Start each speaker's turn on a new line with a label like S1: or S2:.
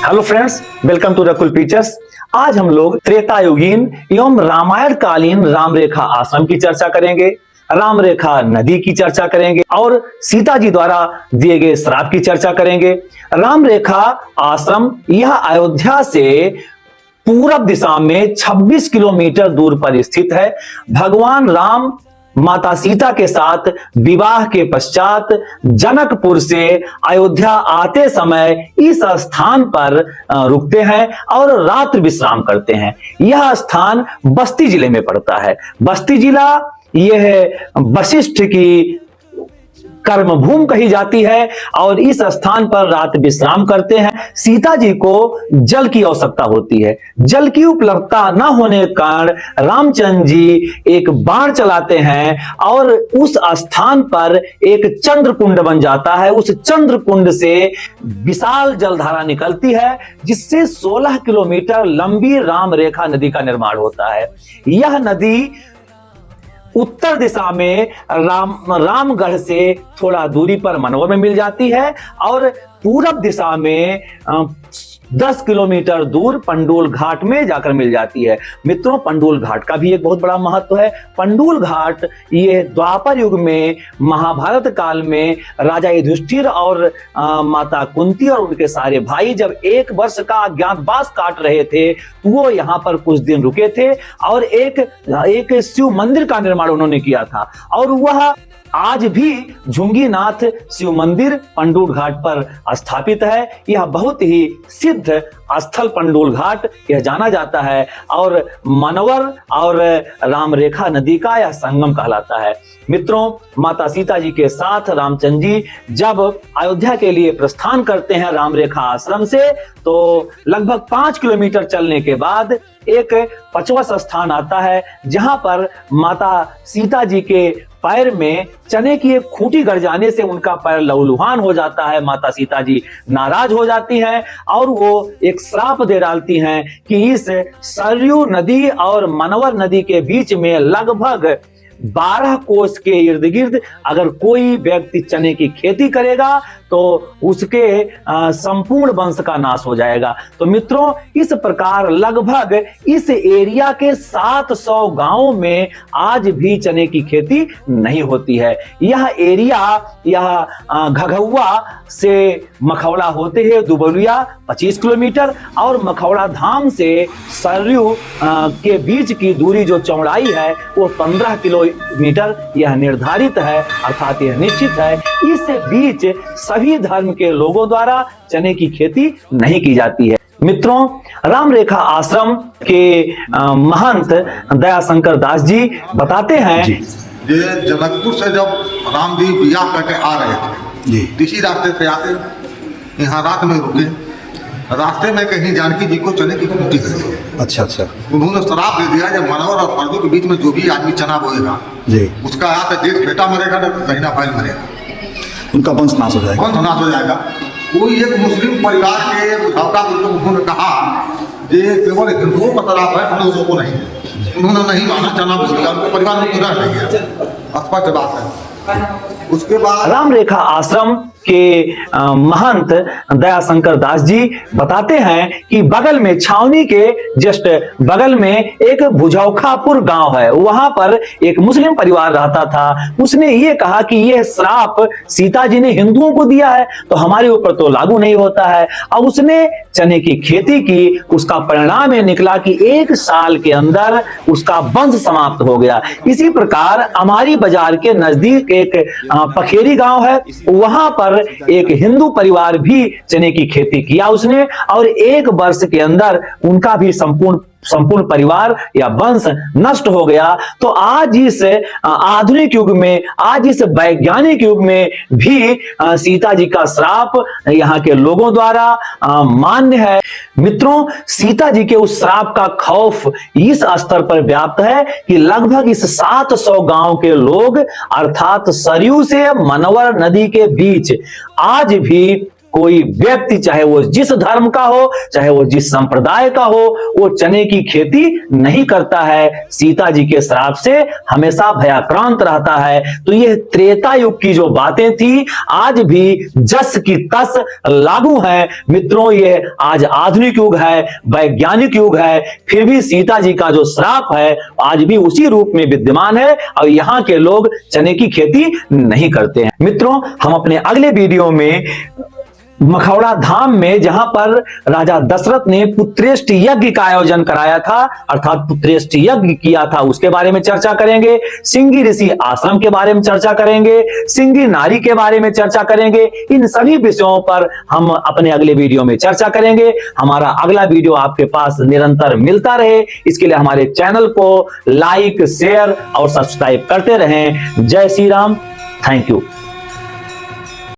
S1: Hello friends, welcome to Rakul Pictures. आज हम लोग त्रेता युगीन एवं रामायण कालीन राम रेखा आश्रम की चर्चा करेंगे, राम रेखा नदी की चर्चा करेंगे और सीता जी द्वारा दिए गए श्राप की चर्चा करेंगे। राम रेखा आश्रम यह अयोध्या से पूरब दिशा में 26 किलोमीटर दूर पर स्थित है। भगवान राम माता सीता के साथ विवाह के पश्चात जनकपुर से अयोध्या आते समय इस स्थान पर रुकते हैं और रात्रि विश्राम करते हैं। यह स्थान बस्ती जिले में पड़ता है। बस्ती जिला यह वशिष्ठ की कर्मभूमि कही जाती है और इस स्थान पर रात विश्राम करते हैं। सीता जी को जल की आवश्यकता होती है। जल की उपलब्धता न होने के कारण रामचंद्र जी एक बाण चलाते हैं और उस स्थान पर एक चंद्र कुंड बन जाता है। उस चंद्र कुंड से विशाल जलधारा निकलती है, जिससे 16 किलोमीटर लंबी राम रेखा नदी का निर्माण होता है। यह नदी उत्तर दिशा में रामगढ़ से थोड़ा दूरी पर मनोर में मिल जाती है और पूरब दिशा में 10 किलोमीटर दूर पंडोल घाट में जाकर मिल जाती है। मित्रों, पंडोल घाट का भी एक बहुत बड़ा महत्व है। पंडोल घाट ये द्वापर युग में महाभारत काल में राजा युधिष्ठिर और माता कुंती और उनके सारे भाई जब 1 वर्ष का अज्ञातवास काट रहे थे, वो यहाँ पर कुछ दिन रुके थे और एक शिव मंदिर का निर्माण उन्होंने किया था और वह आज भी झुंगीनाथ शिव मंदिर पंडोल घाट पर स्थापित है। यह बहुत ही सिद्ध स्थल पंडोल घाट यह जाना जाता है और मनोवर और राम रेखा नदी का यह संगम कहलाता है। मित्रों, माता सीता जी के साथ रामचंद्र जी जब अयोध्या के लिए प्रस्थान करते हैं राम रेखा आश्रम से, तो लगभग 5 किलोमीटर चलने के बाद एक पचवस स्थान आता है, जहां पर माता सीता जी के पैर में चने की एक खूंटी गड़ जाने से उनका पैर लहूलुहान हो जाता है। माता सीता जी नाराज हो जाती हैं और वो एक श्राप दे डालती हैं कि इस सरयू नदी और मनोवर नदी के बीच में लगभग 12 कोस के इर्द गिर्द अगर कोई व्यक्ति चने की खेती करेगा तो उसके संपूर्ण वंश का नाश हो जाएगा। तो मित्रों, इस प्रकार लगभग इस एरिया के 700 गांवों में आज भी चने की खेती नहीं होती है। यह एरिया घघौआ से मखौड़ा होते हुए दुबलिया 25 किलोमीटर और मखौड़ा धाम से सरयू के बीच की दूरी जो चौड़ाई है वो 15 किलोमीटर यह निर्धारित है, अर्थात यह निश्चित है। इस बीच सभी धर्म के लोगों द्वारा चने की खेती नहीं की जाती है। मित्रों, राम रेखा आश्रम के महंत दयाशंकर दास जी बताते हैं,
S2: ये जनकपुर से जब राम जी बियाह करके आ रहे थे जी, इसी रास्ते से आते यहाँ रात में रुके। रास्ते में कहीं जानकी जी को चने की खेती करेंगे। अच्छा। उन्होंने शराब दे दिया, जब मनोवर और फर्दों के बीच में जो भी आदमी चना बोएगा जी, उसका या तो जेठ बेटा मरेगा ना कहीं ना बैल मरेगा, उनका वंश नाश हो जाएगा। वंश नाश हो जाएगा। कोई एक मुस्लिम परिवार के बुझावता को उन्होंने कहा ये केवल हिंदुओं का शराब है, हम लोगों को नहीं। उन्होंने नहीं माना, चना बोल दिया, उनके परिवार में पूरा नहीं गया। स्पष्ट बात है। उसके बाद
S1: राम रेखा आश्रम के महंत दयाशंकर दास जी बताते हैं कि बगल में छावनी के जस्ट बगल में एक बुझौखापुर गांव है। वहां पर एक मुस्लिम परिवार रहता था। उसने ये कहा कि यह श्राप सीता जी ने हिंदुओं को दिया है तो हमारे ऊपर तो लागू नहीं होता है। अब उसने चने की खेती की। उसका परिणाम ये निकला कि 1 साल के अंदर उसका वंश समाप्त हो गया। इसी प्रकार अमारी बाजार के नजदीक एक पखेरी गांव है, वहां पर एक हिंदू परिवार भी चने की खेती किया उसने और 1 वर्ष के अंदर उनका भी संपूर्ण परिवार या वंश नष्ट हो गया। तो आज इस आधुनिक युग में, आज इस वैज्ञानिक युग में भी सीता जी का श्राप यहाँ के लोगों द्वारा मान्य है। मित्रों, सीता जी के उस श्राप का खौफ इस स्तर पर व्याप्त है कि लगभग इस 700 गांव के लोग अर्थात सरयू से मनोवर नदी के बीच आज भी कोई व्यक्ति, चाहे वो जिस धर्म का हो, चाहे वो जिस संप्रदाय का हो, वो चने की खेती नहीं करता है। सीता जी के श्राप से हमेशा भयाक्रांत रहता है। तो ये त्रेता युग की जो बातें थी आज भी जस की तस लागू है। मित्रों, ये आज आधुनिक युग है, वैज्ञानिक युग है, फिर भी सीता जी का जो श्राप है आज भी उसी रूप में विद्यमान है और यहाँ के लोग चने की खेती नहीं करते हैं। मित्रों, हम अपने अगले वीडियो में मखौड़ा धाम में जहां पर राजा दशरथ ने पुत्रेष्ट यज्ञ का आयोजन कराया था, अर्थात पुत्रेष्ट यज्ञ किया था, उसके बारे में चर्चा करेंगे। सिंगी ऋषि आश्रम के बारे में चर्चा करेंगे, सिंगी नारी के बारे में चर्चा करेंगे। इन सभी विषयों पर हम अपने अगले वीडियो में चर्चा करेंगे। हमारा अगला वीडियो आपके पास निरंतर मिलता रहे, इसके लिए हमारे चैनल को लाइक, शेयर और सब्सक्राइब करते रहें। जय श्री राम। Thank you.